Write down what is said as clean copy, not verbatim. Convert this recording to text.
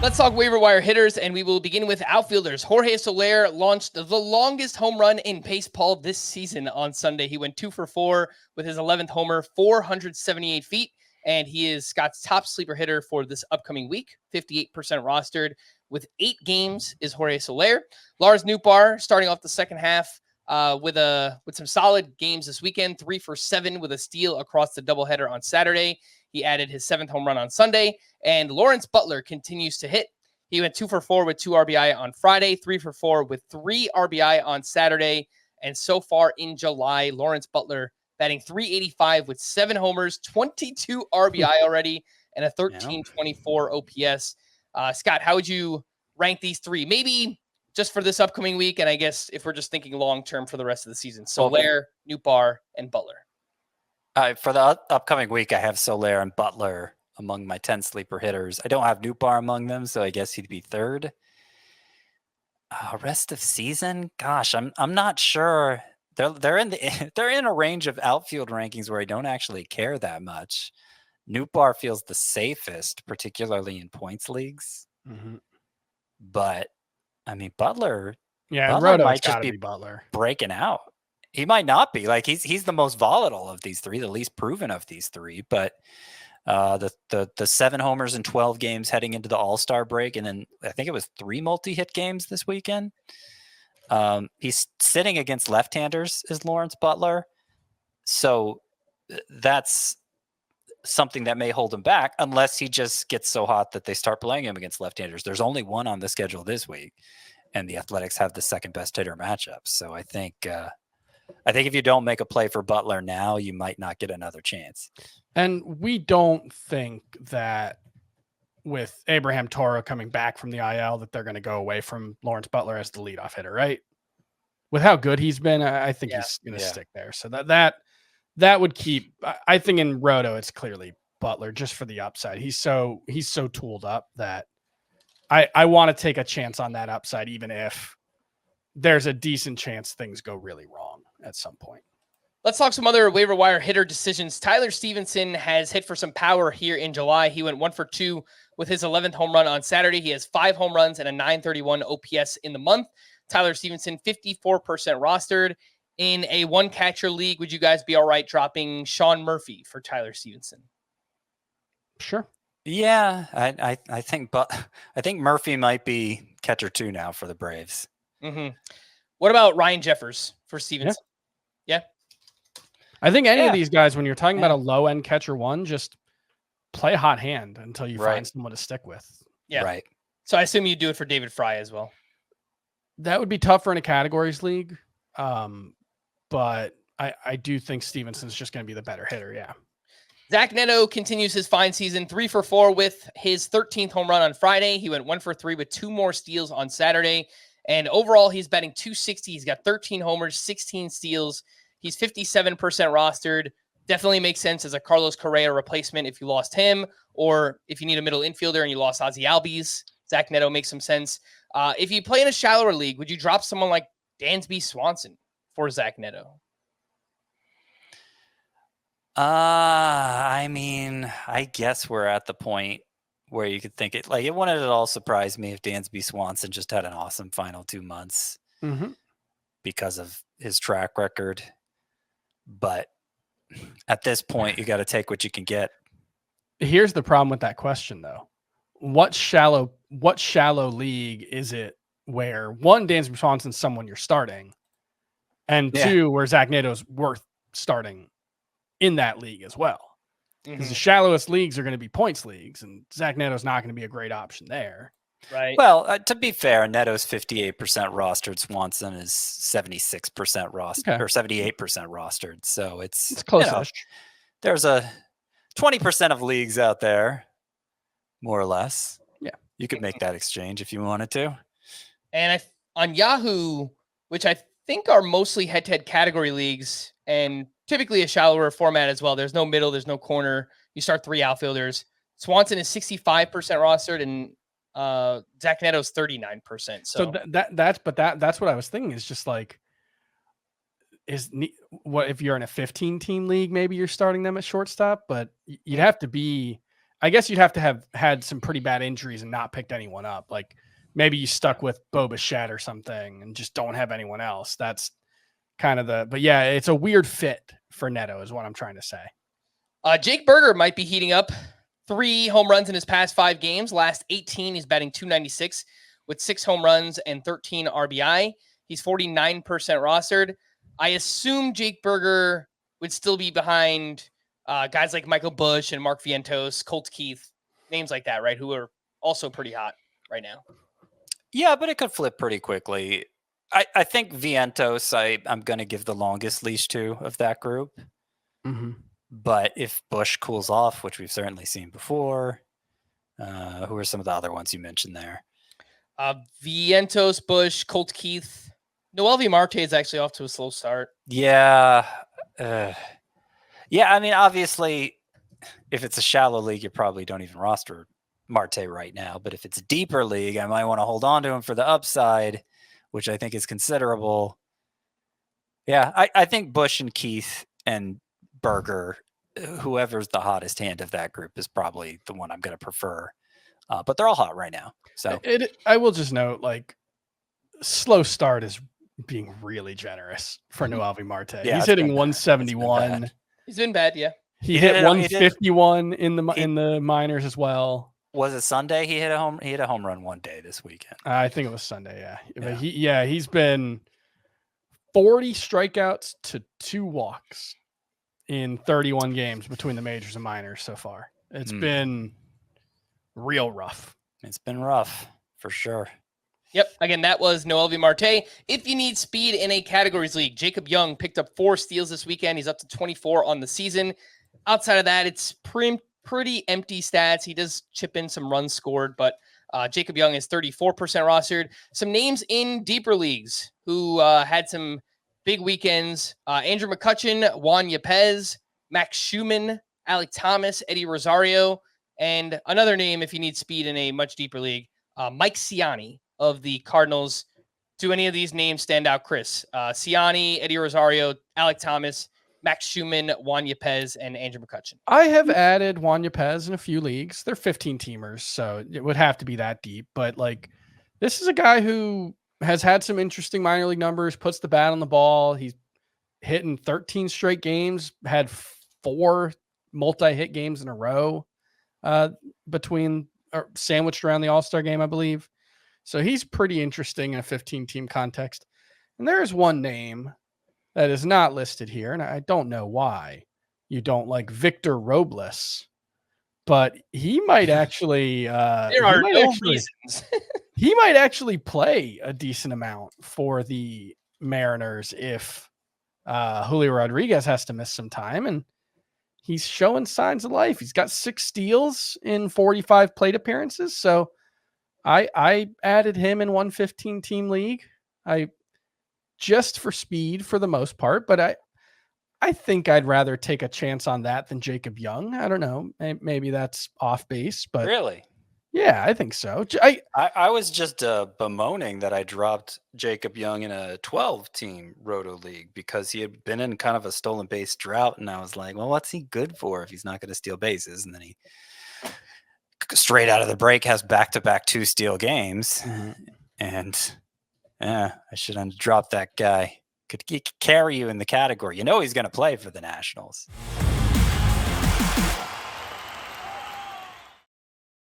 Let's talk waiver wire hitters, and we will begin with outfielders. Jorge Soler launched the longest home run in baseball this season on Sunday. He went 2 for 4 with his 11th homer, 478 feet, and he is Scott's top sleeper hitter for this upcoming week, 58% rostered. With 8 games is Jorge Soler. Lars Nootbaar starting off the second half with some solid games this weekend, 3 for 7 with a steal across the doubleheader on Saturday. He added his 7th home run on Sunday, and Lawrence Butler continues to hit. He went 2 for 4 with 2 RBI on Friday, 3 for 4 with 3 RBI on Saturday. And so far in July, Lawrence Butler batting .385 with 7 homers, 22 RBI already, and a 1324 OPS. Scott, how would you rank these 3? Maybe just for this upcoming week, and I guess if we're just thinking long-term for the rest of the season. Soler, Nootbaar, and Butler. For the upcoming week, I have Soler and Butler among my 10 sleeper hitters. I don't have Nootbaar among them, so I guess he'd be third. Rest of season, gosh, I'm not sure. They're in a range of outfield rankings where I don't actually care that much. Nootbaar feels the safest, particularly in points leagues. Mm-hmm. But I mean, Butler might just be Butler breaking out. He might not be. Like he's the most volatile of these 3, the least proven of these 3. But the 7 homers in 12 games heading into the All-Star break, and then I think it was 3 multi-hit games this weekend. He's sitting against left-handers is Lawrence Butler, so that's something that may hold him back unless he just gets so hot that they start playing him against left-handers. There's only one on the schedule this week, and the Athletics have the second best hitter matchup. So I think if you don't make a play for Butler now, you might not get another chance. And we don't think that with Abraham Toro coming back from the IL that they're going to go away from Lawrence Butler as the leadoff hitter, right? With how good he's been, I think he's going to stick there. So that would keep. I think in Roto, it's clearly Butler just for the upside. He's so tooled up that I want to take a chance on that upside, even if there's a decent chance things go really wrong at some point. Let's talk some other waiver wire hitter decisions. Tyler Stephenson has hit for some power here in July. He went 1 for 2 with his 11th home run on Saturday. He has 5 home runs and a .931 OPS in the month. Tyler Stephenson, 54% rostered. In a one-catcher league, would you guys be all right dropping Sean Murphy for Tyler Stephenson? Sure. Yeah, I think Murphy might be catcher 2 now for the Braves. Mm-hmm. What about Ryan Jeffers for Stevenson? Yeah. I think any of these guys, when you're talking about a low-end catcher 1, just play a hot hand until you find someone to stick with. Yeah. Right. So I assume you do it for David Fry as well. That would be tougher in a categories league. But I do think Stevenson's just going to be the better hitter. Yeah. Zach Neto continues his fine season, 3 for 4 with his 13th home run on Friday. He went 1 for 3 with 2 more steals on Saturday. And overall, he's batting .260. He's got 13 homers, 16 steals. He's 57% rostered. Definitely makes sense as a Carlos Correa replacement if you lost him, or if you need a middle infielder and you lost Ozzie Albies. Zach Neto makes some sense. If you play in a shallower league, would you drop someone like Dansby Swanson for Zach Neto? I mean, I guess we're at the point where you could think it wouldn't at all surprise me if Dansby Swanson just had an awesome final 2 months because of his track record. But at this point, you got to take what you can get. Here's the problem with that question, though. What shallow league is it where, 1, Dansby Swanson's someone you're starting, and 2, where Zach Neto's worth starting in that league as well? Because the shallowest leagues are going to be points leagues, and Zach Neto's not going to be a great option there. Right. Well, to be fair, Neto's 58% rostered. Swanson is 76% rostered, or 78% rostered. So it's close-ish. There's a 20% of leagues out there, more or less. Yeah. You could make that exchange if you wanted to. And on Yahoo, which I think are mostly head-to-head category leagues, and typically a shallower format as well. There's no middle, there's no corner. You start 3 outfielders. Swanson is 65% rostered, and Zach Neto's 39%. So that's what I was thinking. Is just like, what if you're in a 15-team league? Maybe you're starting them at shortstop, but you'd have to be I guess you'd have to have had some pretty bad injuries and not picked anyone up. Like maybe you stuck with Bo Bichette or something and just don't have anyone else. That's kind of but yeah, it's a weird fit for Neto is what I'm trying to say. Jake Berger might be heating up. 3 home runs in his past 5 games. Last 18, he's batting .296 with 6 home runs and 13 RBI. He's 49% rostered. I assume Jake Berger would still be behind guys like Michael Busch and Mark Vientos, Colt Keith, names like that, right? Who are also pretty hot right now. Yeah, but it could flip pretty quickly. I think Vientos, I'm going to give the longest leash to of that group. Mm-hmm. But if Busch cools off, which we've certainly seen before, who are some of the other ones you mentioned there? Vientos, Busch, Colt Keith. Noelvi Marte is actually off to a slow start. Yeah. Yeah, I mean, obviously, if it's a shallow league, you probably don't even roster Marte right now. But if it's a deeper league, I might want to hold on to him for the upside, which I think is considerable. Yeah, I think Busch and Keith and Berger, whoever's the hottest hand of that group, is probably the one I'm going to prefer. But they're all hot right now. So I will just note, like, slow start is being really generous for Noelvi Marte. Yeah, he's hitting 171. He's been bad, yeah. He hit 151 in the minors as well. Was it Sunday? He hit a home run one day this weekend. I think it was Sunday. Yeah. But he's been 40 strikeouts to 2 walks in 31 games between the majors and minors so far. It's been real rough. It's been rough for sure. Yep. Again, that was Noelvi Marte. If you need speed in a categories league, Jacob Young picked up 4 steals this weekend. He's up to 24 on the season. Outside of that, it's pretty empty stats. He does chip in some runs scored, but Jacob Young is 34% rostered. Some names in deeper leagues who had some big weekends. Andrew McCutchen, Juan Yepez, Max Schumann, Alec Thomas, Eddie Rosario, and another name if you need speed in a much deeper league, Mike Ciani of the Cardinals. Do any of these names stand out, Chris? Ciani, Eddie Rosario, Alec Thomas, Max Schumann, Juan Yepez, and Andrew McCutchen. I have added Juan Yepez in a few leagues. They're 15 teamers, so it would have to be that deep. But like, this is a guy who has had some interesting minor league numbers, puts the bat on the ball. He's hitting 13 straight games, had 4 multi-hit games in a row sandwiched around the All-Star game, I believe. So he's pretty interesting in a 15-team context. And there is one name that is not listed here, and I don't know why you don't like Victor Robles, but he might actually reasons. He might actually play a decent amount for the Mariners if Julio Rodriguez has to miss some time, and he's showing signs of life. He's got 6 steals in 45 plate appearances, so I added him in 115-team league. Just for speed for the most part, but I think I'd rather take a chance on that than Jacob Young. I don't know. Maybe that's off base, but really, yeah, I think so. I was just bemoaning that I dropped Jacob Young in a 12-team roto league because he had been in kind of a stolen base drought, and I was like, well, what's he good for if he's not going to steal bases? And then he straight out of the break has back-to-back 2 steal games, and yeah, I should have dropped that guy. Could carry you in the category. You know he's going to play for the Nationals.